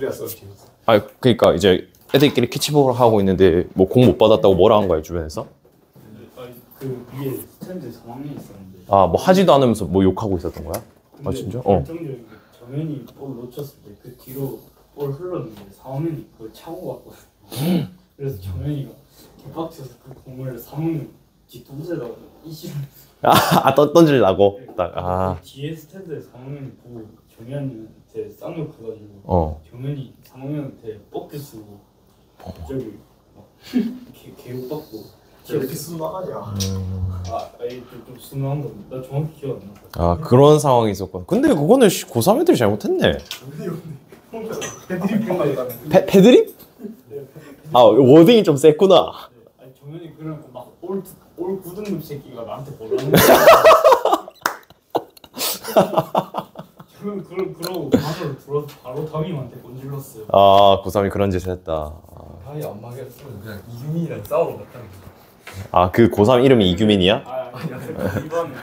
그래야 썰 재밌어. 아 그러니까 이제 애들끼리 캐치볼 하고 있는데 뭐 공 못 받았다고 뭐라 한 거야 주변에서? 아니 그 위에 스탠드 3학년이 있었는데. 아 뭐 하지도 않으면서 뭐 욕하고 있었던 거야? 아 진짜? 결정적인 게 정현이 볼 놓쳤을 때 그 뒤로 볼 흘렀는데 4학년이 그걸 차고 갔거든. 그래서 정현이가 개빡쳐서 그 공을 3학년 뒤통수에다가 이씨를 던질라고 딱 아. 뒤에 스탠드에 3학년이 보고 정현이한테 쌍욕해가지고 정현이 3학년한테 뻑개 쓰고 갑자기 막 개욕받고 왜 이렇게 순하냐? 아니 좀 순한 건 나 정확히 기억 안 나. 아 그런 상황이 있었구나. 근데 그거는 고3 애들이 잘못했네. 패드립 평가가 패드립? 아 워딩이 좀 셌구나. 아니 정현이 그러니까 막올 9등급 새끼가 나한테 뭐라는 거야. 그러고 가서 들어서 바로 담임한테 건질렀어요. 아 고3이 그런 짓을 했다. 아예 안 맞았으면 그냥 이규민이랑 싸우러 갔다는 거. 아 그 고3 이름이 이규민이야? 아니야 이번에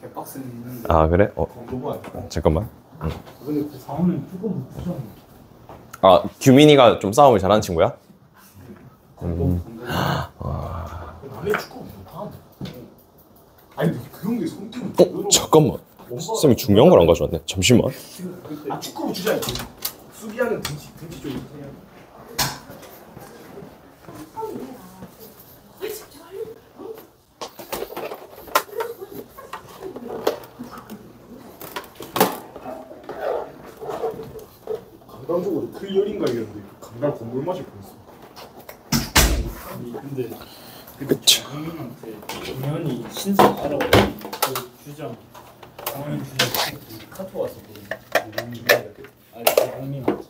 개빡센 있는데. 아 그래? 잠깐만. 근데 그 상황은 조금 부정. 아 규민이가 좀 싸움을 잘하는 친구야? 남의 축구 못하는데. 아니 근데 그 형들 손등은 잠깐만. 쌤이 중요한 걸 안 가져왔네. 잠시만. 아 축구부 주장이 수비하는 등치 쪽이 강남적으로 클리어링가 이랬는데 강남 건물 맛이 보였어. 아니 근데 장님한테 정현이 신상 알아보고 그 주장 장현 주장 카톡 왔었거든요. 아니 장님한테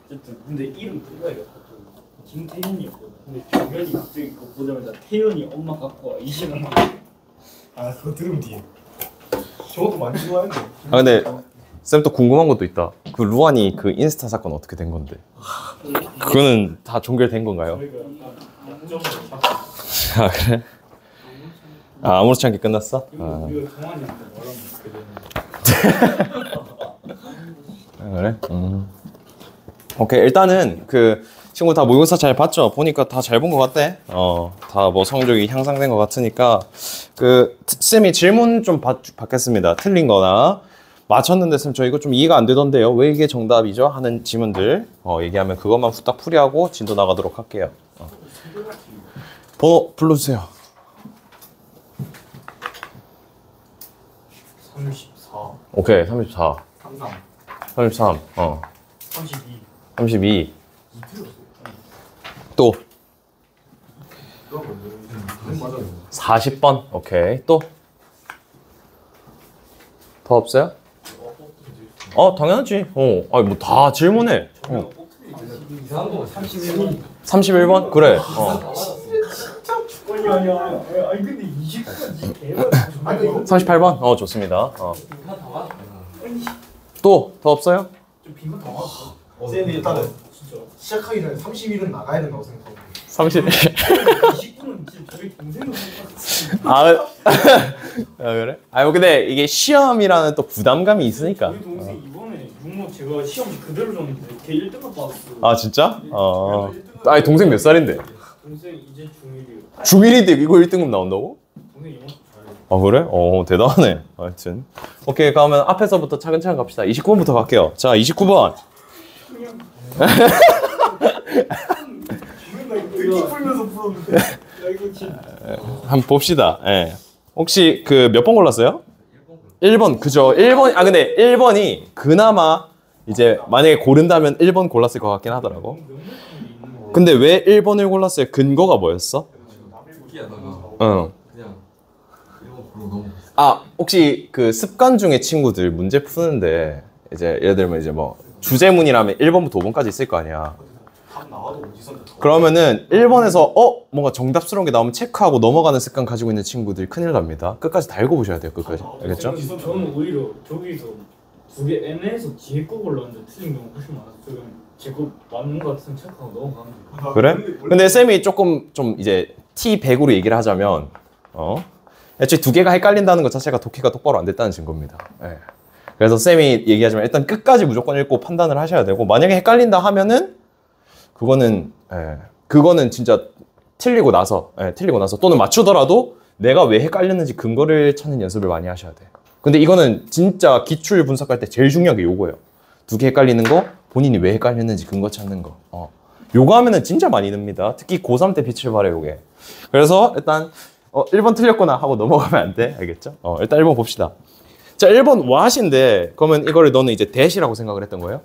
어쨌든 근데 이름 그거예요. 김태현이었거든. 근데 정현이 갑자기 그거 보자마자 태현이 엄마 갖고 와 이시는 아 그거 들으면 뒤에 저것도 많이 좋아했는데. 아 근데 쌤 또 궁금한 것도 있다. 그 루안이 그 인스타 사건 어떻게 된 건데? 그거는 다 종결된 건가요? 저희가 약점을 아 그래? 아 아무렇지 않게 끝났어? 이거 동환이한테 말하면 아 그래? 오케이 일단은 그 친구 다 모의고사 잘 봤죠? 보니까 다 잘 본 것 같대. 다 뭐 성적이 향상된 것 같으니까 그 쌤이 질문 좀 받겠습니다. 틀린 거나 맞췄는데 쌤 저 이거 좀 이해가 안 되던데요. 왜 이게 정답이죠? 하는 질문들 얘기하면 그것만 후딱 풀이하고 진도 나가도록 할게요. 번호 불러주세요. 34 오케이 34 33 33 32 32 또 40번 오케이 또 더 없어요? 당연하지. 아니 뭐 다 질문해. 이상한 거 31번. 31번? 그래. 아니 근데 20까지 개발 38번? 좋습니다. 또 더 없어요? 좀 빈거 다 왔어. 쌤이 일단은 진짜 시작하기 전에 30일은 나가야 된다고 생각하고. 30. 20분은 진짜 저희 동생을 생각했어. 그래? 근데 이게 시험이라는 또 부담감이 있으니까. 저희 동생 이번에 육모 제가 시험 그대로 줬는데 걔 1등급 받았어. 아 진짜? 아니 동생 몇 살인데? 동생 이제 중1이요. 중1인데 이거 1등급 나온다고? 동생 이번 주 잘해. 아 그래? 대단하네. 하여튼 오케이 그러면 앞에서부터 차근차근 갑시다. 29번부터 갈게요. 자 29번. 듣기 풀면서 풀었는데. 야 이거 진짜. 한번 봅시다. 예. 혹시 그 몇 번 골랐어요? 1번 그죠? 1번 근데 1번이 그나마 이제 만약에 고른다면 1번 골랐을 것 같긴 하더라고. 근데 왜 1번을 골랐어요? 근거가 뭐였어? 응. 혹시 그 습관 중에 친구들 문제 푸는데 이제 예를 들면 이제 뭐 주제문이라면 1번부터 5번까지 있을 거 아니야. 그러면은 1번에서 뭔가 정답스러운 게 나오면 체크하고 넘어가는 습관 가지고 있는 친구들 큰일 납니다. 끝까지 다 읽어보셔야 돼요. 끝까지. 알겠죠? 저는 오히려 저기서 두 개 애매해서 뒤에 거 골랐는데 틀린 경우 훨씬 많아서 지금 제 거 맞는 거 같으면 체크하고 넘어가는 거예요. 그래? 근데 쌤이 조금 좀 이제 T100으로 얘기를 하자면 애초에 두 개가 헷갈린다는 것 자체가 독해가 똑바로 안 됐다는 증거입니다. 예. 그래서 쌤이 얘기하지만 일단 끝까지 무조건 읽고 판단을 하셔야 되고, 만약에 헷갈린다 하면은 그거는 진짜 틀리고 나서 또는 맞추더라도 내가 왜 헷갈렸는지 근거를 찾는 연습을 많이 하셔야 돼. 근데 이거는 진짜 기출 분석할 때 제일 중요한 게 요거예요. 두 개 헷갈리는 거, 본인이 왜 헷갈렸는지 근거 찾는 거. 요거 하면은 진짜 많이 늡니다. 특히 고3 때 빛을 발해, 요게. 그래서 일단 1번 틀렸구나 하고 넘어가면 안 돼. 알겠죠? 일단 1번 봅시다. 자, 1번 what인데, 그러면 이거를 너는 이제 that이라고 생각을 했던 거예요?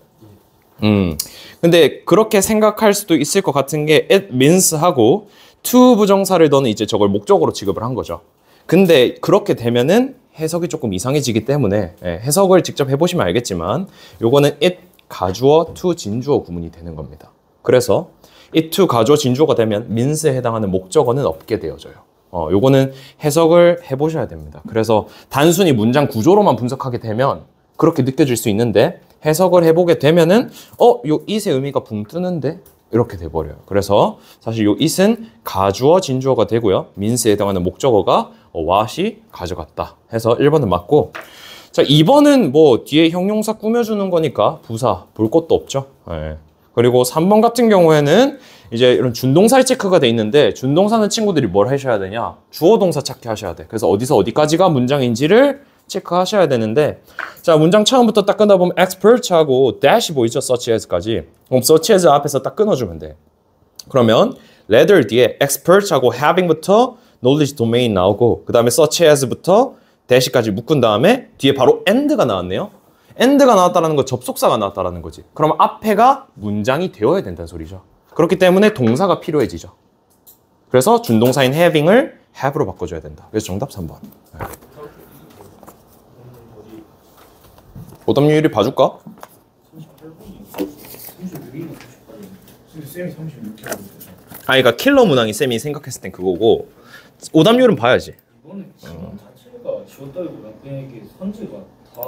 근데 그렇게 생각할 수도 있을 것 같은 게 it means 하고 to 부정사를 너는 이제 저걸 목적으로 지급을 한 거죠. 근데 그렇게 되면은 해석이 조금 이상해지기 때문에 해석을 직접 해보시면 알겠지만 요거는 it 가주어 to 진주어 구문이 되는 겁니다. 그래서 it to 가주어 진주어가 되면 means에 해당하는 목적어는 없게 되어져요. 요거는 해석을 해보셔야 됩니다. 그래서 단순히 문장 구조로만 분석하게 되면 그렇게 느껴질 수 있는데 해석을 해보게 되면은 요 it의 의미가 붕 뜨는데 이렇게 돼버려요. 그래서 사실 요 it은 가주어 진주어가 되고요. means에 해당하는 목적어가 what이 가져갔다 해서 1번은 맞고, 자 2번은 뭐 뒤에 형용사 꾸며주는 거니까 부사 볼 것도 없죠. 그리고 3번 같은 경우에는 이제 이런 준동사의 체크가 돼 있는데, 준동사는 친구들이 뭘 하셔야 되냐? 주어 동사 찾기 하셔야 돼. 그래서 어디서 어디까지가 문장인지를 체크하셔야 되는데, 자 문장 처음부터 딱 끊어보면 expert하고 dash 보이죠? such as까지. 그럼 such as 앞에서 딱 끊어주면 돼. 그러면 rather 뒤에 expert하고 having부터 knowledge domain 나오고, 그 다음에 such as부터 dash까지 묶은 다음에 뒤에 바로 and가 나왔네요. and가 나왔다는 건 접속사가 나왔다는 거지. 그럼 앞에가 문장이 되어야 된다는 소리죠. 그렇기 때문에 동사가 필요해지죠. 그래서 준동사인 having을 have로 바꿔줘야 된다. 그래서 정답 3번. 오답률이 봐줄까? 36이나 38이나. 근데 쌤이 36개 하고 있어. 그러니까 킬러 문항이 쌤이 생각했을 땐 그거고, 오답률은 봐야지. 이거는 지금 자체가 쉬웠다기보다 그냥 이게 선지가 다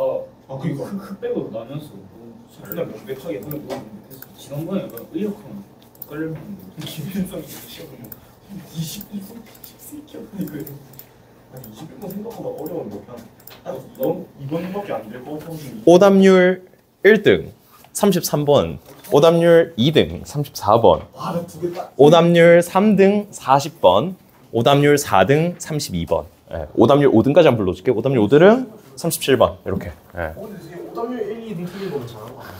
그니까. 흑백으로 나면서 그냥 명백하게 하는 거. 지난번에 의역하면 헷갈리는 데 김현성이 시험을 21분 새끼야 이거. 아니 21분 생각보다 어려운데 그냥 이번밖에 안 될 것 같아서. 오답률 1등 33번, 오답률 2등 34번, 와나 두 개 딱. 오답률 3등 40번, 오답률 4등 32번. 오답률 5등까지 한번 불러줄게. 오답률 5등은 37번 이렇게. 근데 지금 오답률 1, 2등 틀린 거면 잘한 거 아니야?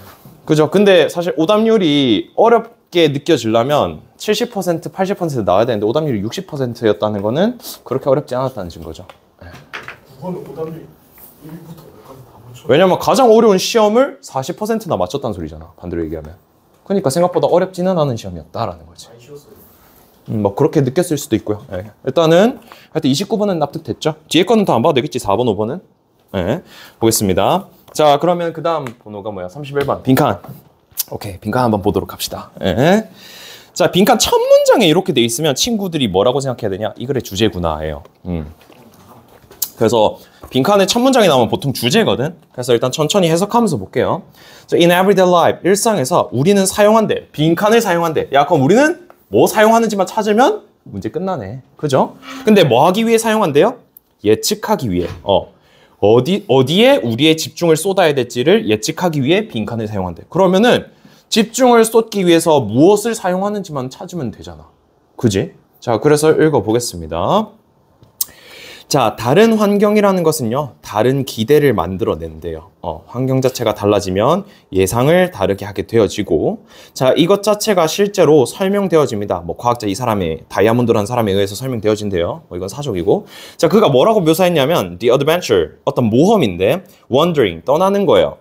그죠. 근데 사실 오답률이 어렵게 느껴지려면 70%, 80% 나와야 되는데 오답률이 60%였다는 거는 그렇게 어렵지 않았다는 증거죠. 그거는 오답률 1부터 5까지 다 맞춰. 왜냐면 가장 어려운 시험을 40%나 맞췄다는 소리잖아. 반대로 얘기하면. 그러니까 생각보다 어렵지는 않은 시험이었다라는 거지. 많이 쉬웠어요. 뭐 그렇게 느꼈을 수도 있고요. 일단은 하여튼 29번은 납득됐죠. 뒤에 거는 더 안 봐도 되겠지. 4번, 5번은. 보겠습니다. 자, 그러면 그 다음 번호가 뭐야? 31번. 빈칸. 오케이, 빈칸 한번 보도록 합시다. 자, 빈칸 첫 문장에 이렇게 돼 있으면 친구들이 뭐라고 생각해야 되냐? 이 글의 주제구나예요. 그래서 빈칸의 첫 문장이 나오면 보통 주제거든. 그래서 일단 천천히 해석하면서 볼게요. So in everyday life, 일상에서 우리는 사용한대. 빈칸을 사용한대. 야, 그럼 우리는 뭐 사용하는지만 찾으면 문제 끝나네. 그죠? 근데 뭐 하기 위해 사용한대요? 예측하기 위해. 어디에 우리의 집중을 쏟아야 될지를 예측하기 위해 빈칸을 사용한대. 그러면은 집중을 쏟기 위해서 무엇을 사용하는지만 찾으면 되잖아. 그지? 자, 그래서 읽어보겠습니다. 자, 다른 환경이라는 것은요, 다른 기대를 만들어낸대요. 환경 자체가 달라지면 예상을 다르게 하게 되어지고, 자, 이것 자체가 실제로 설명되어집니다. 뭐 과학자 이 사람의 다이아몬드라는 사람에 의해서 설명되어진대요. 이건 사족이고, 자, 그가 뭐라고 묘사했냐면 the adventure, 어떤 모험인데 wandering, 떠나는 거예요.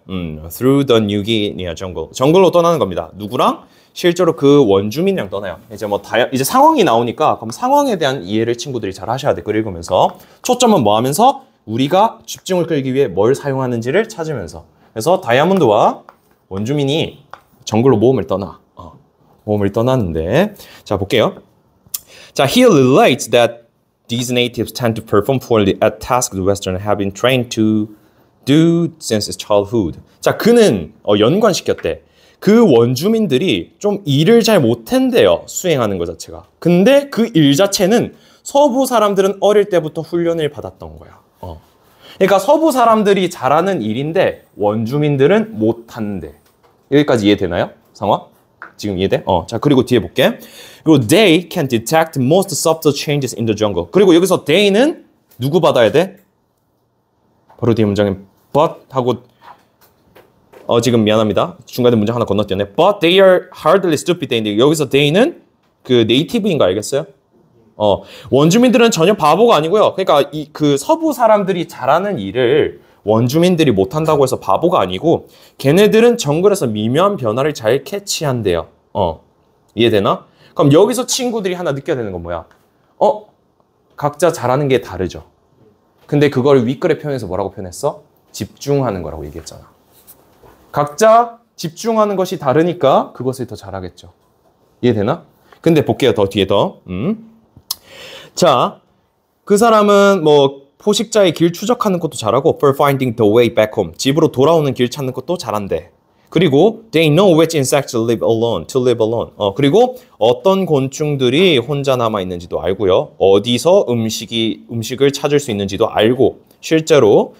through the New Guinea jungle, 정글로 떠나는 겁니다. 누구랑? 실제로 그 원주민이랑 떠나요. 이제 뭐 이제 상황이 나오니까 그럼 상황에 대한 이해를 친구들이 잘 하셔야 돼. 글 읽으면서 초점은 뭐 하면서 우리가 집중을 끌기 위해 뭘 사용하는지를 찾으면서. 그래서 다이아몬드와 원주민이 정글로 모험을 떠나. 모험을 떠났는데, 자 볼게요. 자, he relates that these natives tend to perform poorly at tasks the Westerners have been trained to do since childhood. 자, 그는 연관시켰대. 그 원주민들이 좀 일을 잘 못한대요. 수행하는 것 자체가. 근데 그 일 자체는 서부 사람들은 어릴 때부터 훈련을 받았던 거야. 그러니까 서부 사람들이 잘하는 일인데 원주민들은 못한대. 여기까지 이해되나요? 상황? 지금 이해돼? 자, 그리고 뒤에 볼게. 그리고 they can detect most subtle changes in the jungle. 그리고 여기서 they는 누구 받아야 돼? 바로 뒤에 문장에 but 하고 지금 미안합니다. 중간에 문장 하나 건너뛰었네. But they are hardly stupid. 여기서 they는 그 네이티브인 거 알겠어요? 원주민들은 전혀 바보가 아니고요. 그러니까 그 서부 사람들이 잘하는 일을 원주민들이 못한다고 해서 바보가 아니고 걔네들은 정글에서 미묘한 변화를 잘 캐치한대요. 이해되나? 그럼 여기서 친구들이 하나 느껴야 되는 건 뭐야? 각자 잘하는 게 다르죠. 근데 그걸 윗글에 표현해서 뭐라고 표현했어? 집중하는 거라고 얘기했잖아. 각자 집중하는 것이 다르니까 그것을 더 잘하겠죠. 이해되나? 근데 볼게요. 더 뒤에 더. 자, 그 사람은 뭐 포식자의 길 추적하는 것도 잘하고 for finding the way back home. 집으로 돌아오는 길 찾는 것도 잘한대. 그리고 they know which insects live alone, to live alone. 그리고 어떤 gon충들이 혼자 남아 있는지도 알고요. 어디서 음식을 찾을 수 있는지도 알고 실제로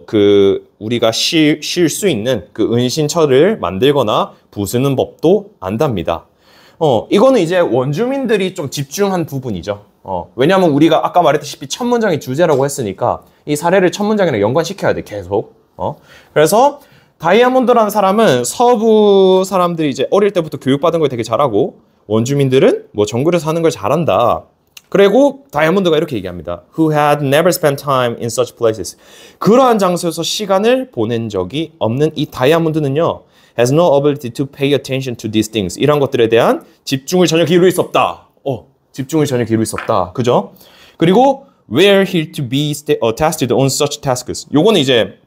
그 우리가 쉴 수 있는 그 은신처를 만들거나 부수는 법도 안답니다. 이거는 이제 원주민들이 좀 집중한 부분이죠. 왜냐하면 우리가 아까 말했다시피 첫 문장이 주제라고 했으니까 이 사례를 첫 문장이랑 연관시켜야 돼, 계속. 그래서 다이아몬드라는 사람은 서부 사람들이 이제 어릴 때부터 교육받은 걸 되게 잘하고 원주민들은 뭐 정글에서 하는 걸 잘한다. 그리고 다이아몬드가 이렇게 얘기합니다. Who had never spent time in such places. 그러한 장소에서 시간을 보낸 적이 없는 이 다이아몬드는요. has no ability to pay attention to these things. 이런 것들에 대한 집중을 전혀 기울일 수 없다. 집중을 전혀 기울일 수 없다. 그죠? 그리고 were here to be tested on such tasks. 요거는 이제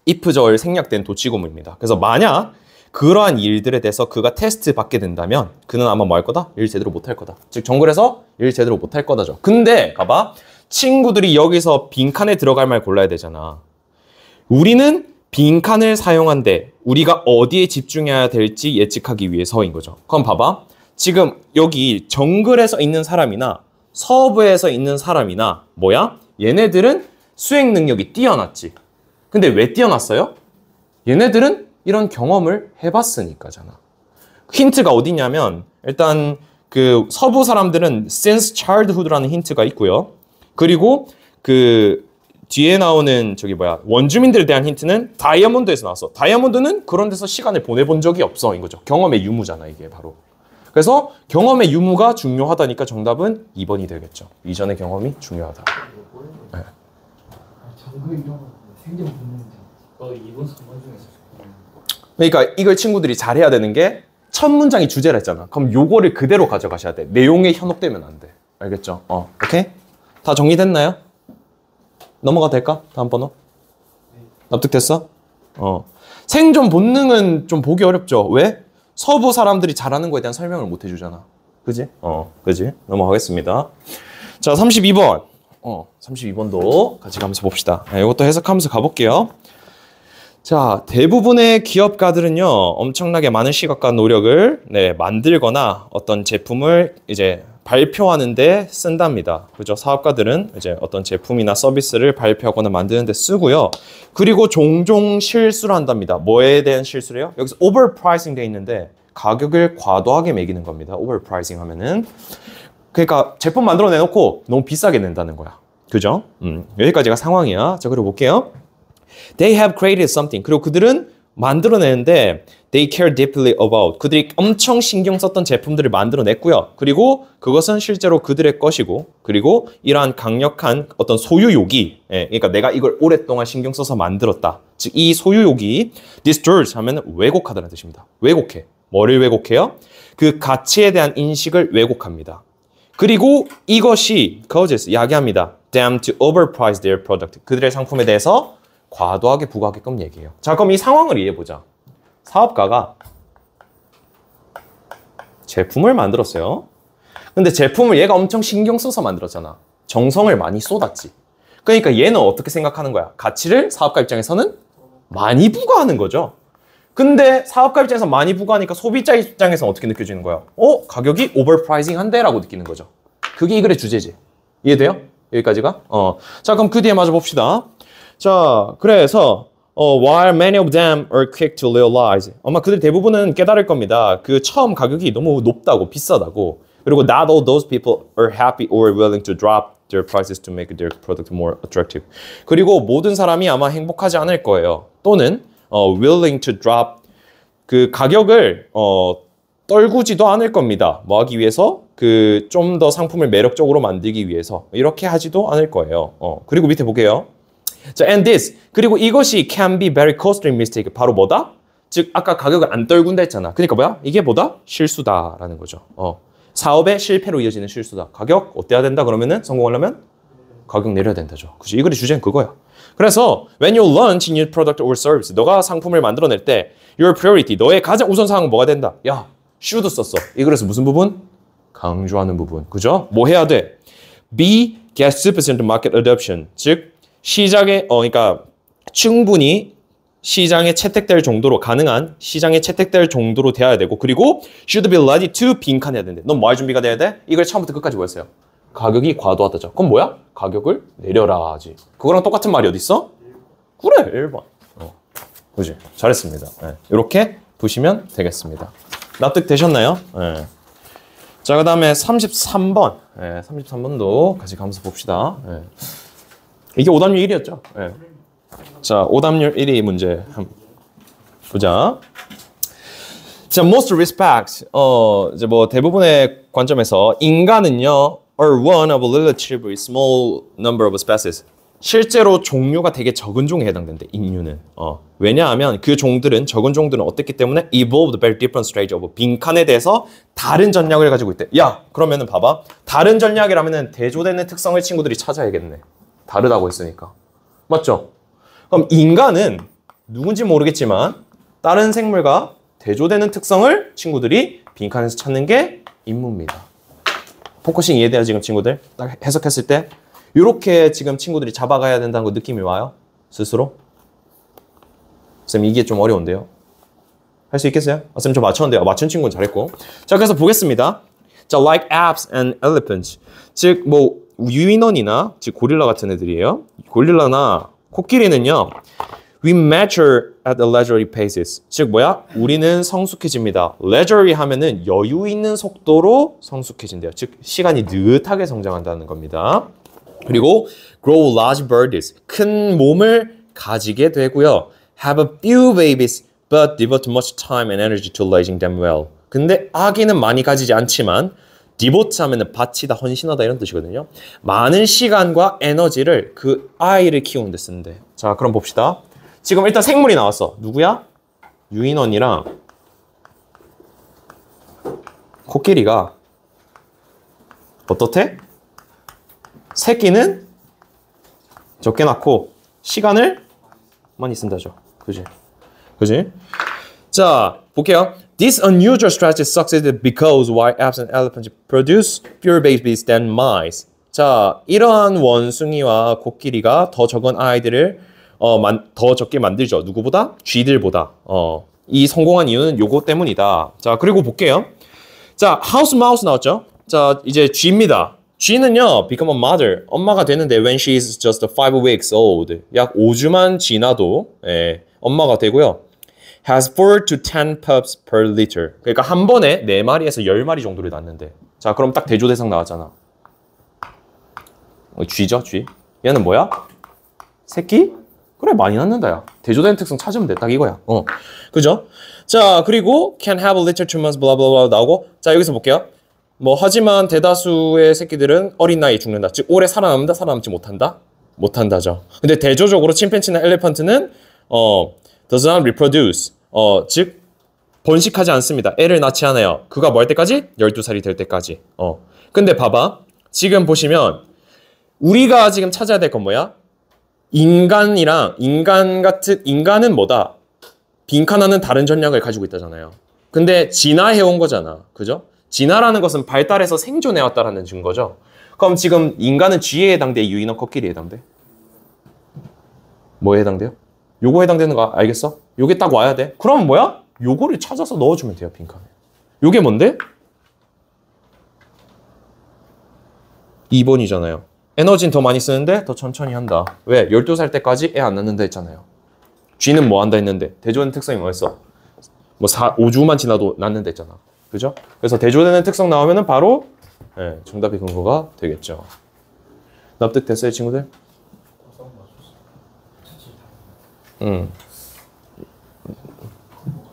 if절 생략된 도치고문입니다. 그래서 만약 그러한 일들에 대해서 그가 테스트 받게 된다면 그는 아마 뭐 할 거다? 일 제대로 못 할 거다. 즉 정글에서 일 제대로 못 할 거다죠. 근데 봐봐. 친구들이 여기서 빈칸에 들어갈 말 골라야 되잖아. 우리는 빈칸을 사용한데 우리가 어디에 집중해야 될지 예측하기 위해서인 거죠. 그럼 봐봐. 지금 여기 정글에서 있는 사람이나 서부에서 있는 사람이나 뭐야? 얘네들은 수행 능력이 뛰어났지. 근데 왜 뛰어났어요? 얘네들은 이런 경험을 해봤으니까잖아. 힌트가 어디냐면 일단 그 서부 사람들은 since childhood라는 힌트가 있고요. 그리고 그 뒤에 나오는 원주민들에 대한 힌트는 다이아몬드에서 나왔어. 다이아몬드는 그런 데서 시간을 보내본 적이 없어인 거죠. 경험의 유무잖아, 이게 바로. 그래서 경험의 유무가 중요하다니까 정답은 2번이 되겠죠. 이전의 경험이 중요하다. 네. 정글 이런 거 생존 본능이잖아. 2번 3번 중에서. 그러니까 이걸 친구들이 잘해야 되는 게 첫 문장이 주제라 했잖아. 그럼 요거를 그대로 가져가셔야 돼. 내용에 현혹되면 안 돼. 알겠죠? 오케이? 다 정리됐나요? 넘어가도 될까? 다음 번호. 납득됐어? 생존 본능은 좀 보기 어렵죠. 왜? 서부 사람들이 잘하는 거에 대한 설명을 못 해주잖아. 그지? 그지? 넘어가겠습니다. 자, 32번. 32번도 같이 가면서 봅시다. 이것도 해석하면서 가볼게요. 자, 대부분의 기업가들은요, 엄청나게 많은 시각과 노력을 만들거나 어떤 제품을 이제 발표하는데 쓴답니다. 그죠? 사업가들은 이제 어떤 제품이나 서비스를 발표하거나 만드는 데 쓰고요. 그리고 종종 실수를 한답니다. 뭐에 대한 실수래요? 여기서 overpricing 돼 있는데 가격을 과도하게 매기는 겁니다. overpricing 하면은. 그러니까 제품 만들어 내놓고 너무 비싸게 낸다는 거야. 그죠? 여기까지가 상황이야. 자, 그리고 볼게요. They have created something. 그리고 그들은 만들어내는데 they care deeply about. 그들이 엄청 신경 썼던 제품들을 만들어냈고요. 그리고 그것은 실제로 그들의 것이고, 그리고 이러한 강력한 어떤 소유욕이, 그러니까 내가 이걸 오랫동안 신경 써서 만들었다. 즉, 이 소유욕이 distorts 하면 왜곡하다는 뜻입니다. 왜곡해. 뭐를 왜곡해요? 그 가치에 대한 인식을 왜곡합니다. 그리고 이것이 causes, 야기합니다. them to overprice their product. 그들의 상품에 대해서 과도하게 부과하게끔 얘기해요. 자, 그럼 이 상황을 이해해보자. 사업가가 제품을 만들었어요. 근데 제품을 얘가 엄청 신경 써서 만들었잖아. 정성을 많이 쏟았지. 그러니까 얘는 어떻게 생각하는 거야? 가치를 사업가 입장에서는 많이 부과하는 거죠. 근데 사업가 입장에서 많이 부과하니까 소비자 입장에서는 어떻게 느껴지는 거야? 가격이 오버프라이징 한데? 라고 느끼는 거죠. 그게 이 글의 주제지. 이해돼요? 여기까지가? 자, 그럼 그 뒤에 마저 봅시다. 자, 그래서 while many of them are quick to realize. 아마 그들 대부분은 깨달을 겁니다. 그 처음 가격이 너무 높다고 비싸다고. 그리고 not all those people are happy or willing to drop their prices to make their product more attractive. 그리고 모든 사람이 아마 행복하지 않을 거예요. 또는 willing to drop 그 가격을 떨구지도 않을 겁니다. 뭐 하기 위해서? 그 좀 더 상품을 매력적으로 만들기 위해서 이렇게 하지도 않을 거예요. 그리고 밑에 볼게요. 자, and this. 그리고 이것이 can be very costly mistake. 바로 뭐다? 즉 아까 가격을 안 떨군다 했잖아. 그러니까 뭐야? 이게 뭐다? 실수다라는 거죠. 사업의 실패로 이어지는 실수다. 가격 어때야 된다? 그러면은 성공하려면 가격 내려야 된다죠. 그죠? 이 글의 주제는 그거야. 그래서 when you launch a new product or service, 너가 상품을 만들어낼 때 your priority, 너의 가장 우선 사항은 뭐가 된다? 야, should 썼어. 이 글에서 무슨 부분? 강조하는 부분. 그죠? 뭐 해야 돼? be get sufficient market adoption. 즉 시장에 그러니까 충분히 시장에 채택될 정도로 가능한 시장에 채택될 정도로 돼야 되고 그리고 should be ready to 빈칸해야 되는데 넌 뭐 할 준비가 돼야 돼? 이걸 처음부터 끝까지 뭐였어요? 가격이 과도하다죠. 그럼 뭐야? 가격을 내려라 하지. 그거랑 똑같은 말이 어디 있어? 그래 1번. 그지? 잘했습니다. 네. 이렇게 보시면 되겠습니다. 납득되셨나요? 네. 자, 그 다음에 33번. 네, 33번도 같이 가면서 봅시다. 네. 이게 오답률 1이었죠? 네. 자, 오답률 1위 문제 한번 보자. 자, most respects. 이제 뭐 대부분의 관점에서 인간은요, are one of a relatively small number of species. 실제로 종류가 되게 적은 종에 해당된대, 인류는. 왜냐하면 그 종들은, 적은 종들은 어땠기 때문에 evolved very different stage of 빈칸에 대해서 다른 전략을 가지고 있대. 야, 그러면은 봐봐. 다른 전략이라면은 대조되는 특성을 친구들이 찾아야겠네. 다르다고 했으니까. 맞죠? 그럼 인간은 누군지 모르겠지만 다른 생물과 대조되는 특성을 친구들이 빈칸에서 찾는 게 임무입니다. 포커싱 이해돼요, 지금 친구들? 딱 해석했을 때? 이렇게 지금 친구들이 잡아가야 된다는 거 느낌이 와요? 스스로? 쌤 이게 좀 어려운데요? 할 수 있겠어요? 쌤 좀 맞췄는데요. 맞춘 친구는 잘했고. 자, 그래서 보겠습니다. 자, like apes and elephants. 즉, 뭐 유인원이나 즉 고릴라 같은 애들이에요. 고릴라나 코끼리는요. We mature at a leisurely paces. 즉 뭐야? 우리는 성숙해집니다. leisurely 하면은 여유 있는 속도로 성숙해진대요. 즉 시간이 느긋하게 성장한다는 겁니다. 그리고 grow large birds. 큰 몸을 가지게 되고요. have a few babies but devote much time and energy to raising them well. 근데 아기는 많이 가지지 않지만 devote 하면은 바치다, 헌신하다 이런 뜻이거든요. 많은 시간과 에너지를 그 아이를 키우는 데 쓰는데. 자, 그럼 봅시다. 지금 일단 생물이 나왔어. 누구야? 유인원이랑 코끼리가 어떻대? 새끼는 적게 낳고 시간을 많이 쓴다죠. 그지? 그지? 자, 볼게요. This unusual strategy succeeded because while apes and elephants produce fewer babies than mice. 자, 이러한 원숭이와 코끼리가 더 적은 아이들을 더 적게 만들죠. 누구보다? 쥐들보다. 이 성공한 이유는 요거 때문이다. 자, 그리고 볼게요. 자, house mouse 나왔죠? 자, 이제 쥐입니다. 쥐는요, become a mother. 엄마가 되는데 when she is just 5 weeks old. 약 5주만 지나도 엄마가 되고요. has 4 to 10 pups per litter. 그러니까 한 번에 4마리에서 10마리 정도를 낳는데. 자, 그럼 딱 대조 대상 나왔잖아. 쥐죠, 쥐. 얘는 뭐야? 새끼? 그래, 많이 낳는다, 야. 대조되는 특성 찾으면 돼. 딱 이거야. 그죠? 자, 그리고 can have a litter 2 months, blah, blah, blah 나오고. 자, 여기서 볼게요. 뭐, 하지만 대다수의 새끼들은 어린 나이에 죽는다. 즉, 오래 살아남는다, 살아남지 못한다? 못한다죠. 근데 대조적으로 침팬지나 엘리펀트는, does not reproduce. 즉, 번식하지 않습니다. 애를 낳지 않아요. 그가 뭐 할 때까지? 12살이 될 때까지. 근데 봐봐. 지금 보시면, 우리가 지금 찾아야 될 건 뭐야? 인간은 뭐다? 빈칸하는 다른 전략을 가지고 있다잖아요. 근데 진화해온 거잖아. 그죠? 진화라는 것은 발달해서 생존해왔다라는 증거죠. 그럼 지금 인간은 쥐에 해당돼? 유인원 코끼리에 해당돼? 뭐에 해당돼요? 요거에 해당되는 거 알겠어? 요게 딱 와야 돼. 그럼 뭐야? 요거를 찾아서 넣어주면 돼요, 빈칸에. 요게 뭔데? 2번이잖아요. 에너지는 더 많이 쓰는데 더 천천히 한다. 왜? 12살 때까지 애 안 낳는다 했잖아요. G는 뭐 한다 했는데 대조되는 특성이 뭐였어? 뭐 5주만 지나도 낳는다 했잖아. 그죠? 그래서 대조되는 특성 나오면은 바로 네, 정답이 근거가 되겠죠. 납득됐어요, 친구들?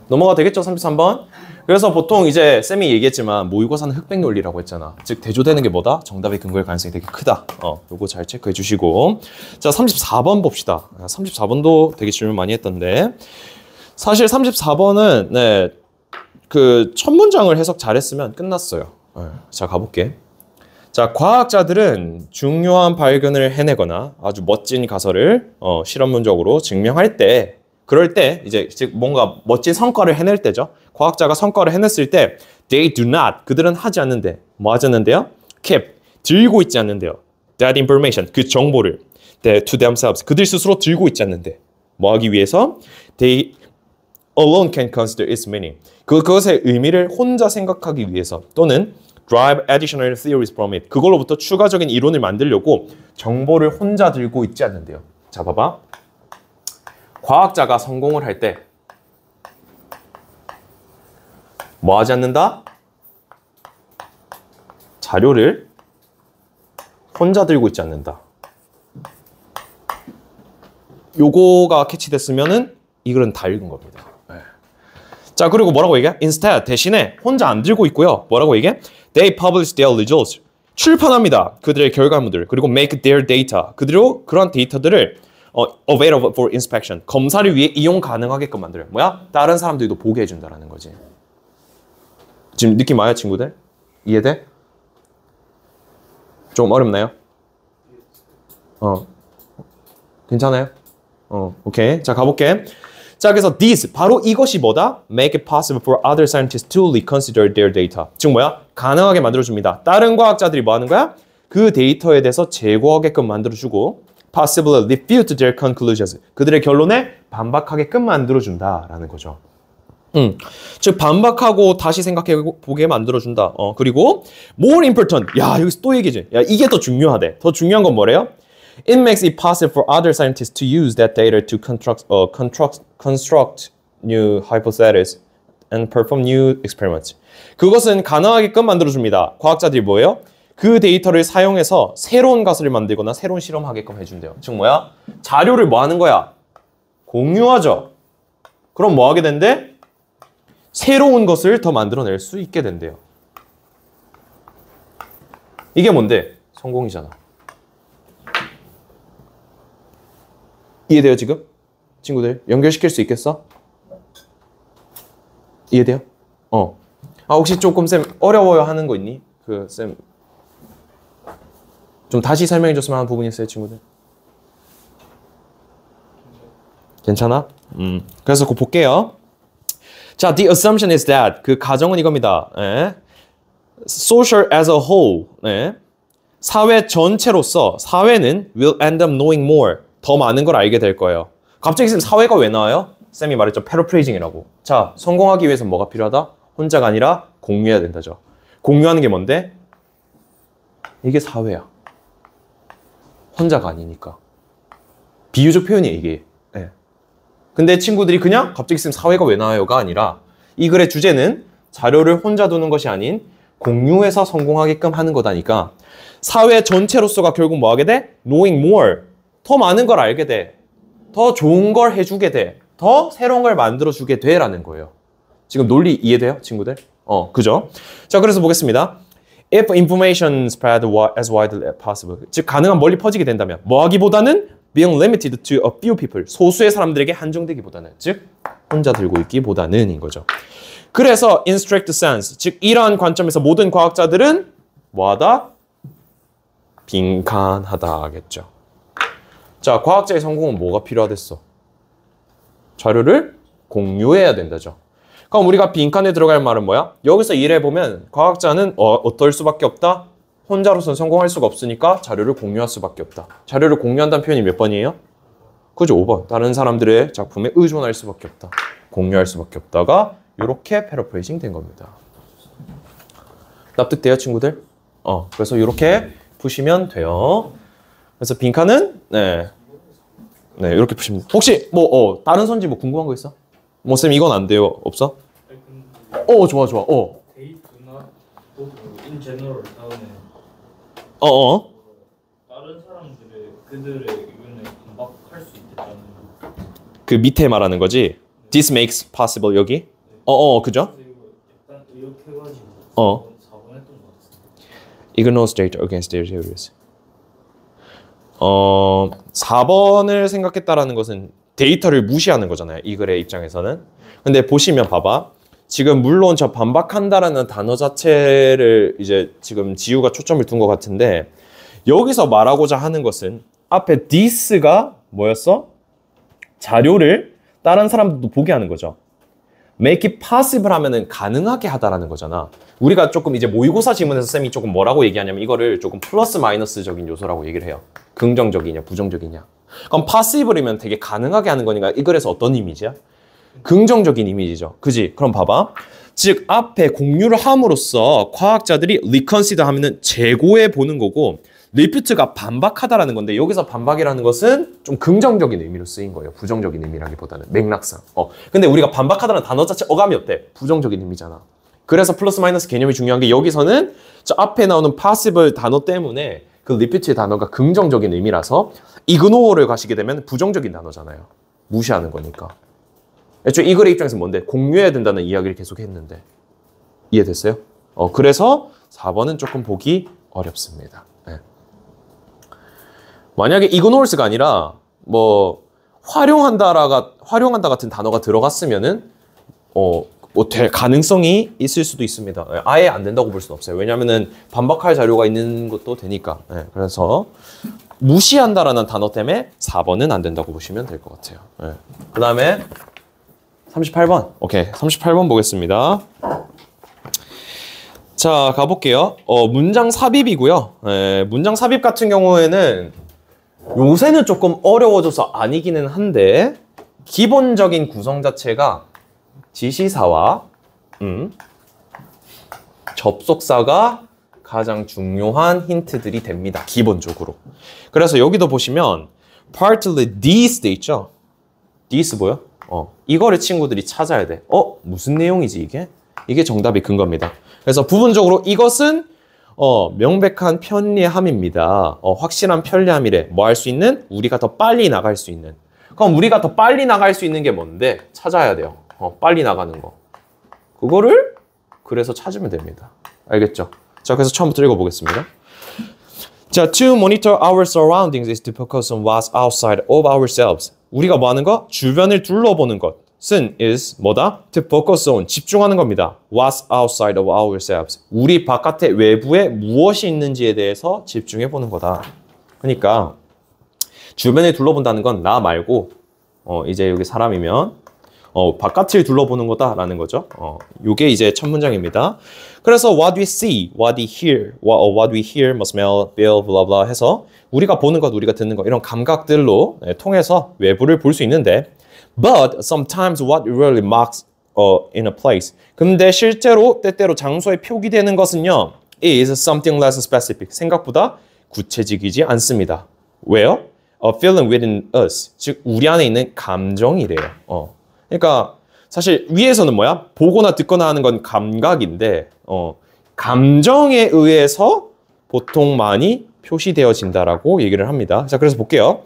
넘어가 되겠죠, 33번? 그래서 보통 이제 쌤이 얘기했지만 모의고사는 흑백 논리라고 했잖아. 즉 대조되는 게 뭐다? 정답의 근거일 가능성이 되게 크다. 요거 잘 체크해 주시고. 자, 34번 봅시다. 34번도 되게 질문 많이 했던데. 사실 34번은 네, 그 첫 문장을 해석 잘했으면 끝났어요. 자, 가볼게. 자, 과학자들은 중요한 발견을 해내거나 아주 멋진 가설을 실험문적으로 증명할 때, 그럴 때 이제 즉 뭔가 멋진 성과를 해낼 때죠. 과학자가 성과를 해냈을 때 they do not, 그들은 하지 않는데 뭐 하지 않는데요? keep, 들고 있지 않는데요. that information, 그 정보를 to themselves, 그들 스스로 들고 있지 않는데 뭐 하기 위해서? they alone can consider its meaning, 그것의 의미를 혼자 생각하기 위해서, 또는 drive additional theories from it, 그걸로부터 추가적인 이론을 만들려고 정보를 혼자 들고 있지 않는데요. 자, 봐봐. 과학자가 성공을 할 때 뭐 하지 않는다? 자료를 혼자 들고 있지 않는다. 요거가 캐치됐으면은 이글은 다 읽은 겁니다. 네. 자, 그리고 뭐라고 얘기해? Instead, 대신에 혼자 안 들고 있고요. 뭐라고 얘기해? They publish their results. 출판합니다. 그들의 결과물들. 그리고 make their data. 그대로 그런 데이터들을 available for inspection. 검사를 위해 이용 가능하게끔 만들어요. 뭐야? 다른 사람들도 보게 해준다라는 거지. 지금 느낌 와요, 친구들? 이해돼? 좀 어렵나요? 괜찮아요? 오케이. 자, 가볼게. 자, 그래서 this, 바로 이것이 뭐다? Make it possible for other scientists to reconsider their data. 즉 뭐야? 가능하게 만들어줍니다. 다른 과학자들이 뭐 하는 거야? 그 데이터에 대해서 재고하게끔 만들어주고 possibly refute their conclusions. 그들의 결론에 반박하게끔 만들어준다라는 거죠. 즉 반박하고 다시 생각해보게 만들어준다. 그리고 more important. 야, 여기서 또 얘기지. 야, 이게 더 중요하대. 더 중요한 건 뭐래요? It makes it possible for other scientists to use that data to construct new hypotheses and perform new experiments. 그것은 가능하게끔 만들어줍니다. 과학자들이 뭐예요? 그 데이터를 사용해서 새로운 가설을 만들거나 새로운 실험하게끔 해준대요. 즉 뭐야? 자료를 뭐 하는 거야? 공유하죠. 그럼 뭐 하게 된대? 새로운 것을 더 만들어낼 수 있게 된대요. 이게 뭔데? 성공이잖아. 이해돼요, 지금? 친구들, 연결시킬 수 있겠어? 이해돼요? 혹시 조금 쌤 어려워요 하는 거 있니? 쌤 좀 다시 설명해 줬으면 하는 부분이 있어요, 친구들? 괜찮아? 그래서 그거 볼게요. 자, the assumption is that, 그 가정은 이겁니다. Social as a whole, 사회 전체로서 사회는 will end up knowing more, 더 많은 걸 알게 될 거예요. 갑자기 쌤 사회가 왜 나와요? 쌤이 말했죠. 패러프레이징이라고. 자, 성공하기 위해서 뭐가 필요하다? 혼자가 아니라 공유해야 된다죠. 공유하는 게 뭔데? 이게 사회야. 혼자가 아니니까. 비유적 표현이에요, 이게. 근데 친구들이 그냥 갑자기 쌤 사회가 왜 나와요가 아니라 이 글의 주제는 자료를 혼자 두는 것이 아닌 공유해서 성공하게끔 하는 거다니까 사회 전체로서가 결국 뭐 하게 돼? Knowing more. 더 많은 걸 알게 돼. 더 좋은 걸 해주게 돼. 더 새로운 걸 만들어주게 돼 라는 거예요. 지금 논리 이해돼요, 친구들? 그죠? 자, 그래서 보겠습니다. If information spread as widely as possible. 즉, 가능한 멀리 퍼지게 된다면 뭐 하기보다는 being limited to a few people. 소수의 사람들에게 한정되기보다는. 즉, 혼자 들고 있기보다는 인 거죠. 그래서 in strict sense. 즉, 이러한 관점에서 모든 과학자들은 뭐하다? 빈칸하다 하겠죠. 자, 과학자의 성공은 뭐가 필요하댔어? 자료를 공유해야 된다죠. 그럼 우리가 빈칸에 들어갈 말은 뭐야? 여기서 일해보면 과학자는 어떨 수밖에 없다? 혼자로서는 성공할 수가 없으니까 자료를 공유할 수밖에 없다. 자료를 공유한다는 표현이 몇 번이에요? 그죠? 5번. 다른 사람들의 작품에 의존할 수밖에 없다. 공유할 수밖에 없다가 이렇게 패러프레이징 된 겁니다. 납득돼요, 친구들? 그래서 이렇게 푸시면 돼요. 그래서 빈칸은 네 이렇게 푸시면 됩니다. 혹시 뭐 다른 선지 뭐 궁금한 거 있어? 뭐 쌤 이건 안 돼요. 없어? 좋아. 데이트나 in general 다음에 다른 사람들의 그들의 의견에 반박할 수 있다는 그 밑에 말하는 거지. This makes possible 여기. 그죠? 그래서 이거 약간 의역해가지고 4번 했던 것 같습니다. Ignores data against their theories. 4번을 생각했다라는 것은 데이터를 무시하는 거잖아요. 이 글의 입장에서는. 근데 보시면 봐봐. 지금 물론 저 반박한다라는 단어 자체를 이제 지금 지우가 초점을 둔 것 같은데 여기서 말하고자 하는 것은 앞에 this가 뭐였어? 자료를 다른 사람들도 보게 하는 거죠. make it possible 하면은 가능하게 하다라는 거잖아. 우리가 조금 이제 모의고사 지문에서 쌤이 조금 뭐라고 얘기하냐면 이거를 조금 플러스 마이너스적인 요소라고 얘기를 해요. 긍정적이냐 부정적이냐. 그럼 possible이면 되게 가능하게 하는 거니까 이 글에서 어떤 이미지야? 긍정적인 이미지죠. 그지? 그럼 봐봐. 즉 앞에 공유를 함으로써 과학자들이 reconsider 하면은 재고해 보는 거고 refute가 반박하다라는 건데 여기서 반박이라는 것은 좀 긍정적인 의미로 쓰인 거예요. 부정적인 의미라기보다는 맥락상. 근데 우리가 반박하다는 단어 자체 어감이 어때? 부정적인 의미잖아. 그래서 플러스 마이너스 개념이 중요한 게 여기서는 저 앞에 나오는 possible 단어 때문에 그 refute의 단어가 긍정적인 의미라서 ignore를 가시게 되면 부정적인 단어잖아요. 무시하는 거니까. 애초에 이 글의 입장에서 뭔데? 공유해야 된다는 이야기를 계속 했는데. 이해됐어요? 그래서 4번은 조금 보기 어렵습니다. 네. 만약에 ignores가 아니라 뭐 활용한다 같은 단어가 들어갔으면은 뭐 될 가능성이 있을 수도 있습니다. 아예 안 된다고 볼 수는 없어요. 왜냐하면은 반박할 자료가 있는 것도 되니까. 네. 그래서 무시한다라는 단어 때문에 4번은 안 된다고 보시면 될 것 같아요. 네. 그 다음에 38번. 오케이. 38번 보겠습니다. 자, 가볼게요. 문장 삽입이고요. 문장 삽입 같은 경우에는 요새는 조금 어려워져서 아니기는 한데 기본적인 구성 자체가 지시사와 접속사가 가장 중요한 힌트들이 됩니다. 기본적으로. 그래서 여기도 보시면 partly these 돼 있죠? these 뭐야? 이거를 친구들이 찾아야 돼. 무슨 내용이지 이게? 이게 정답의 근거입니다. 그래서 부분적으로 이것은 명백한 편리함입니다. 확실한 편리함이래. 뭐 할 수 있는? 우리가 더 빨리 나갈 수 있는. 그럼 우리가 더 빨리 나갈 수 있는 게 뭔데? 찾아야 돼요. 빨리 나가는 거. 그거를 그래서 찾으면 됩니다. 알겠죠? 자, 그래서 처음부터 읽어보겠습니다. 자, to monitor our surroundings is to focus on what's outside of ourselves. 우리가 뭐 하는 거? 주변을 둘러보는 것은 is 뭐다? To focus on, 집중하는 겁니다. What's outside of ourselves. 우리 바깥에 외부에 무엇이 있는지에 대해서 집중해보는 거다. 그러니까 주변을 둘러본다는 건 나 말고 이제 여기 사람이면 바깥을 둘러보는 거다라는 거죠. 요게 이제 첫 문장입니다. 그래서 what we see, what we hear, what we hear, smell, feel, blah blah 해서 우리가 보는 것, 우리가 듣는 것 이런 감각들로 통해서 외부를 볼 수 있는데 but sometimes what really marks in a place. 근데 실제로 때때로 장소에 표기되는 것은요 is something less specific. 생각보다 구체적이지 않습니다. 왜요? A feeling within us. 즉 우리 안에 있는 감정이래요. 그러니까 사실 위에서는 뭐야? 보거나 듣거나 하는 건 감각인데 감정에 의해서 보통 많이 표시되어진다라고 얘기를 합니다. 자, 그래서 볼게요.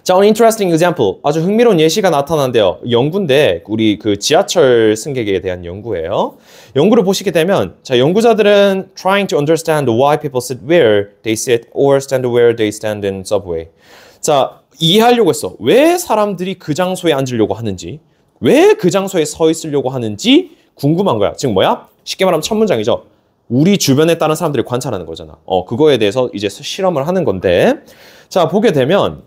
자, an interesting example. 아주 흥미로운 예시가 나타난대요. 연구인데 우리 그 지하철 승객에 대한 연구예요. 연구를 보시게 되면 자, 연구자들은 trying to understand why people sit where they sit or stand where they stand in subway. 자, 이해하려고 했어. 왜 사람들이 그 장소에 앉으려고 하는지, 왜 그 장소에 서 있으려고 하는지 궁금한 거야. 지금 뭐야? 쉽게 말하면 첫 문장이죠. 우리 주변에 다른 사람들을 관찰하는 거잖아. 그거에 대해서 이제 실험을 하는 건데, 자, 보게 되면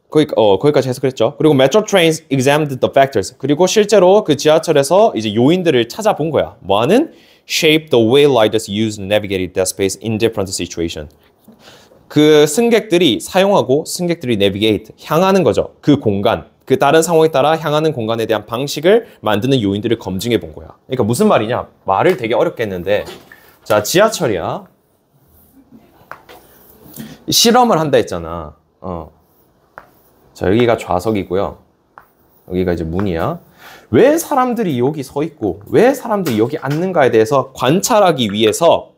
거기까지 해석했죠. 그리고 metro trains examined the factors. 그리고 실제로 그 지하철에서 이제 요인들을 찾아본 거야. 뭐하는? shape the way riders use and navigate that space in different situation. 그 승객들이 사용하고 승객들이 navigate, 향하는 거죠. 그 공간, 그 다른 상황에 따라 향하는 공간에 대한 방식을 만드는 요인들을 검증해 본 거야. 그러니까 무슨 말이냐? 말을 되게 어렵게 했는데 자, 지하철이야. 실험을 한다 했잖아. 자, 여기가 좌석이고요. 여기가 이제 문이야. 왜 사람들이 여기 서 있고 왜 사람들이 여기 앉는가에 대해서 관찰하기 위해서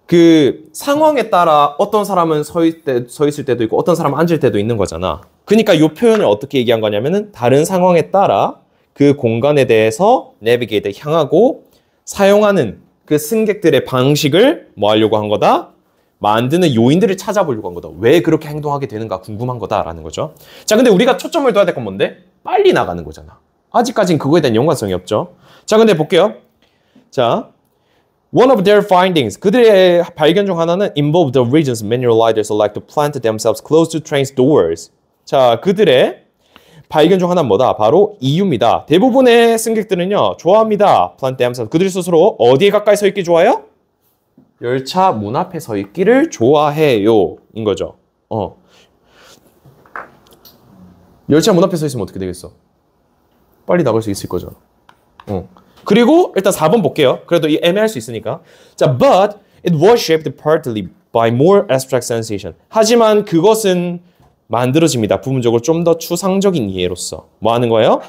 그 상황에 따라 어떤 사람은 서 있을 때도 있고 어떤 사람은 앉을 때도 있는 거잖아. 그러니까 이 표현을 어떻게 얘기한 거냐면은 다른 상황에 따라 그 공간에 대해서 내비게이트 향하고 사용하는 그 승객들의 방식을 뭐 하려고 한 거다? 만드는 요인들을 찾아보려고 한 거다. 왜 그렇게 행동하게 되는가 궁금한 거다라는 거죠. 자, 근데 우리가 초점을 둬야 될 건 뭔데? 빨리 나가는 거잖아. 아직까지는 그거에 대한 연관성이 없죠. 자, 근데 볼게요. 자, one of their findings, 그들의 발견 중 하나는 involved the regions many riders elect to plant themselves close to trains doors. 자, 그들의 발견 중 하나는 뭐다? 바로 이유입니다. 대부분의 승객들은요, 좋아합니다. plant themselves. 그들 스스로 어디에 가까이 서 있기 좋아해요? 열차 문 앞에 서 있기를 좋아해요. 인 거죠. 열차 문 앞에 서 있으면 어떻게 되겠어? 빨리 나갈 수 있을 거죠. 그리고 일단 4번 볼게요. 그래도 이 애매할 수 있으니까. 자, but it was shaped partly by more abstract sensation. 하지만 그것은 만들어집니다. 부분적으로 좀 더 추상적인 이해로서. 뭐 하는 거예요?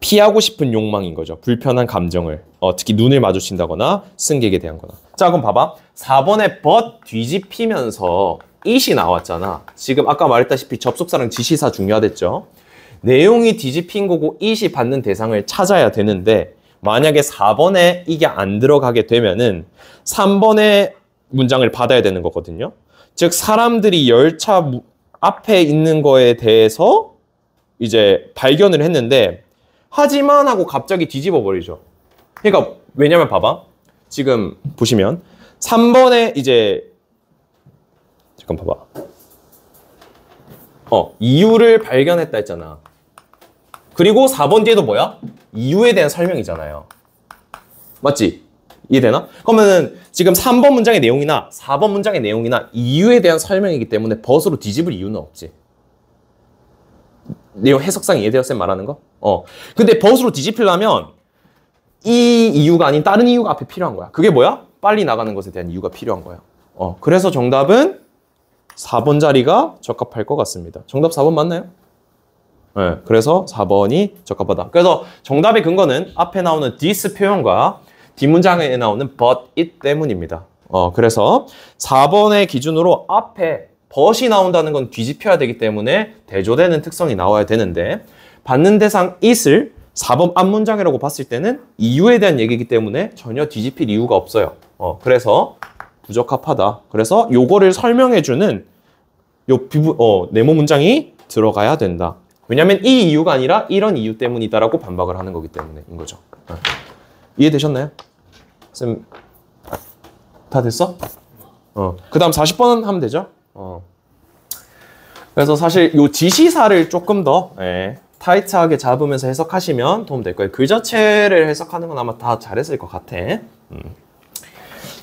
피하고 싶은 욕망인 거죠. 불편한 감정을. 특히 눈을 마주친다거나 승객에 대한 거나. 자, 그럼 봐봐. 4번에 but 뒤집히면서 it이 나왔잖아. 지금 아까 말했다시피 접속사랑 지시사 중요하댔죠. 내용이 뒤집힌 거고 it이 받는 대상을 찾아야 되는데 만약에 4번에 이게 안 들어가게 되면은 3번의 문장을 받아야 되는 거거든요. 즉 사람들이 열차 앞에 있는 거에 대해서 이제 발견을 했는데 하지만 하고 갑자기 뒤집어 버리죠. 그러니까 왜냐면 봐봐. 지금 보시면 3번에 이제 잠깐 봐봐. 이유를 발견했다 했잖아. 그리고 4번 뒤에도 뭐야? 이유에 대한 설명이잖아요. 맞지? 이해되나? 그러면은 지금 3번 문장의 내용이나 4번 문장의 내용이나 이유에 대한 설명이기 때문에 벗으로 뒤집을 이유는 없지. 내용 해석상 이해돼요? 쌤 말하는 거? 근데 벗으로 뒤집히려면 이 이유가 아닌 다른 이유가 앞에 필요한 거야. 그게 뭐야? 빨리 나가는 것에 대한 이유가 필요한 거야. 그래서 정답은 4번 자리가 적합할 것 같습니다. 정답 4번 맞나요? 네, 그래서 4번이 적합하다. 그래서 정답의 근거는 앞에 나오는 this 표현과 뒷문장에 나오는 but it 때문입니다. 그래서 4번의 기준으로 앞에 but이 나온다는 건 뒤집혀야 되기 때문에 대조되는 특성이 나와야 되는데 받는 대상 it을 4번 앞문장이라고 봤을 때는 이유에 대한 얘기이기 때문에 전혀 뒤집힐 이유가 없어요. 그래서 부적합하다. 그래서 요거를 설명해주는 요 네모 문장이 들어가야 된다. 왜냐면 이 이유가 아니라 이런 이유 때문이다라고 반박을 하는 거기 때문에인 거죠. 이해되셨나요? 쌤, 다 됐어? 그 다음 40번 하면 되죠? 그래서 사실 요 지시사를 조금 더 타이트하게 잡으면서 해석하시면 도움 될 거예요. 글 자체를 해석하는 건 아마 다 잘했을 것 같아.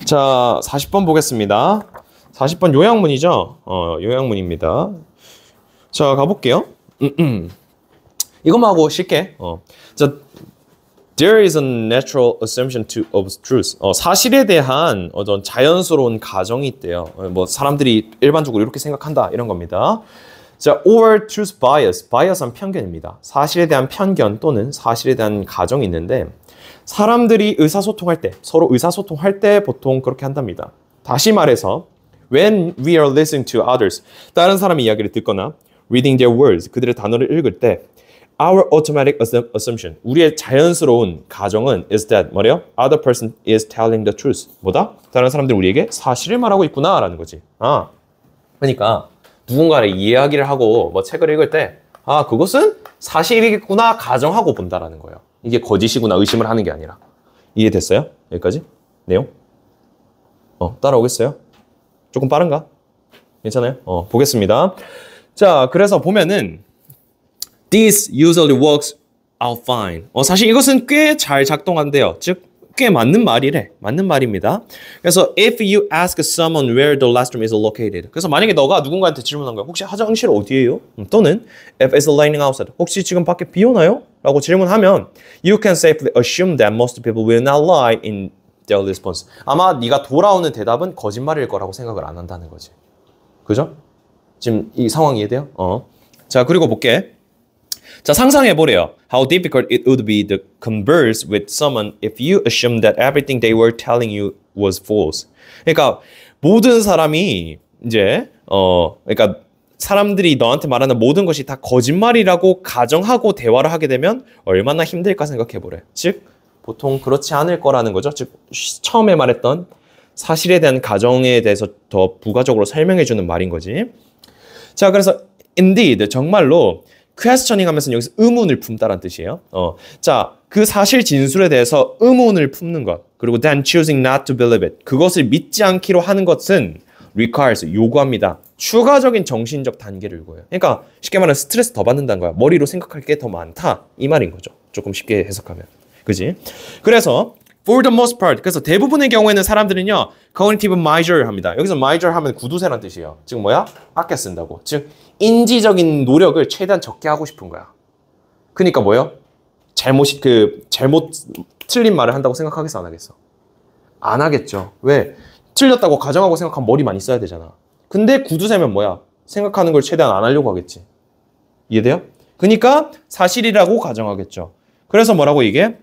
자, 40번 보겠습니다. 40번 요약문이죠? 요약문입니다. 자, 가볼게요. 이것만 하고 쉽게. 자, There is a natural assumption of truth. 사실에 대한 어떤 자연스러운 가정이 있대요. 뭐 사람들이 일반적으로 이렇게 생각한다 이런 겁니다. 자, or truth bias. bias은 편견입니다. 사실에 대한 편견 또는 사실에 대한 가정이 있는데 사람들이 의사소통할 때, 서로 의사소통할 때 보통 그렇게 한답니다. 다시 말해서 when we are listening to others, 다른 사람의 이야기를 듣거나 reading their words, 그들의 단어를 읽을 때 our automatic assumption, 우리의 자연스러운 가정은 is that, 뭐래요? Other person is telling the truth. 뭐다? 다른 사람들이 우리에게 사실을 말하고 있구나 라는 거지. 그러니까 누군가를 이야기를 하고 뭐 책을 읽을 때 그것은 사실이겠구나 가정하고 본다라는 거예요. 이게 거짓이구나 의심을 하는 게 아니라. 이해됐어요? 여기까지? 내용? 따라오겠어요? 조금 빠른가? 괜찮아요? 보겠습니다. 자, 그래서 보면은 This usually works out fine. 사실 이것은 꽤 잘 작동한대요. 즉, 꽤 맞는 말이래. 맞는 말입니다. 그래서 if you ask someone where the restroom is located. 그래서 만약에 너가 누군가한테 질문한 거야. 혹시 화장실 어디예요? 또는 if it's raining outside. 혹시 지금 밖에 비 오나요? 라고 질문하면 you can safely assume that most people will not lie in their response. 아마 네가 돌아오는 대답은 거짓말일 거라고 생각을 안 한다는 거지. 그죠? 지금 이 상황 이해돼요? 자, 그리고 볼게. 자, 상상해보래요. How difficult it would be to converse with someone if you assumed that everything they were telling you was false. 그러니까 모든 사람이 이제 그러니까 사람들이 너한테 말하는 모든 것이 다 거짓말이라고 가정하고 대화를 하게 되면 얼마나 힘들까 생각해보래. 즉 보통 그렇지 않을 거라는 거죠. 즉 처음에 말했던 사실에 대한 가정에 대해서 더 부가적으로 설명해주는 말인 거지. 자, 그래서 indeed 정말로 questioning 하면서 여기서 의문을 품다라는 뜻이에요. 자, 그 사실 진술에 대해서 의문을 품는 것, 그리고 then choosing not to believe it, 그것을 믿지 않기로 하는 것은 requires, 요구합니다. 추가적인 정신적 단계를 요구해요. 그러니까 쉽게 말하면 스트레스 더 받는다는 거야. 머리로 생각할 게 더 많다, 이 말인 거죠. 조금 쉽게 해석하면. 그지? 그래서 for the most part, 그래서 대부분의 경우에는 사람들은요 cognitive measure 합니다. 여기서 measure 하면 구두쇠란 뜻이에요. 즉 뭐야? 아껴 쓴다고. 즉 인지적인 노력을 최대한 적게 하고 싶은 거야. 그러니까 뭐예요? 잘못 틀린 말을 한다고 생각하겠어, 안 하겠어? 안 하겠죠. 왜? 틀렸다고 가정하고 생각하면 머리 많이 써야 되잖아. 근데 구두쇠면 뭐야? 생각하는 걸 최대한 안 하려고 하겠지. 이해돼요? 그러니까 사실이라고 가정하겠죠. 그래서 뭐라고 이게?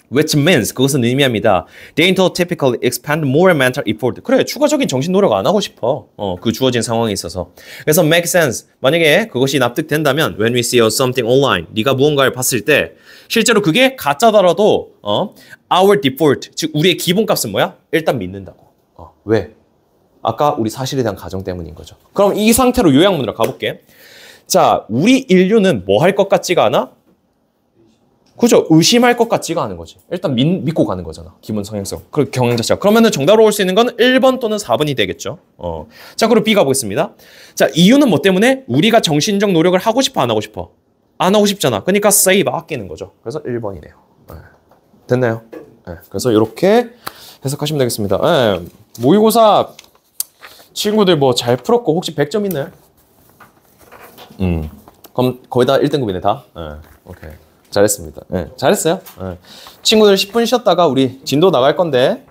Which means, 그것은 의미합니다. They don't typically expend more mental effort. 그래, 추가적인 정신 노력 안 하고 싶어. 그 주어진 상황에 있어서. 그래서 make sense. 만약에 그것이 납득된다면 when we see something online, 네가 무언가를 봤을 때 실제로 그게 가짜더라도 our default, 즉 우리의 기본값은 뭐야? 일단 믿는다고. 왜? 아까 우리 사실에 대한 가정 때문인 거죠. 그럼 이 상태로 요약문으로 가볼게. 자, 우리 인류는 뭐 할 것 같지가 않아? 그죠? 의심할 것 같지가 않은 거지. 일단 믿고 가는 거잖아. 기본 성향성. 그 경향 자체가. 그러면은 정답으로 올 수 있는 건 1번 또는 4번이 되겠죠. 자, 그리고 B 가보겠습니다. 자, 이유는 뭐 때문에? 우리가 정신적 노력을 하고 싶어, 안 하고 싶어? 안 하고 싶잖아. 그러니까 save, 아끼는 거죠. 그래서 1번이네요. 됐나요? 그래서 이렇게 해석하시면 되겠습니다. 모의고사 친구들 뭐 잘 풀었고 혹시 100점 있나요? 그럼 거의 다 1등급이네 다. 오케이. 잘했습니다. 잘했어요. 친구들 10분 쉬었다가 우리 진도 나갈 건데.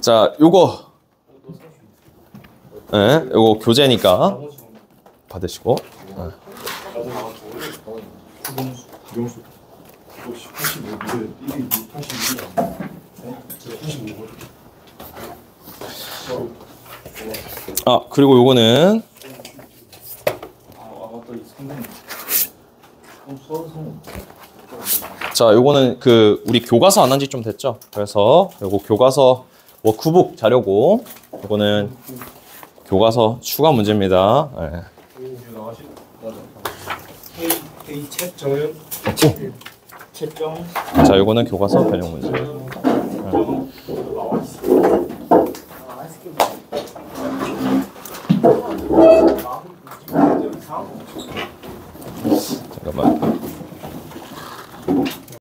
자, 요거 요거 교재니까 받으시고. 아, 그리고 요거는 자, 요거는 그 우리 교과서 안 한 지 좀 됐죠. 그래서 요거 교과서 워크북 자료고, 요거는 교과서 추가 문제입니다. 회의 채점은 채점. 자, 요거는 교과서 변형 문제.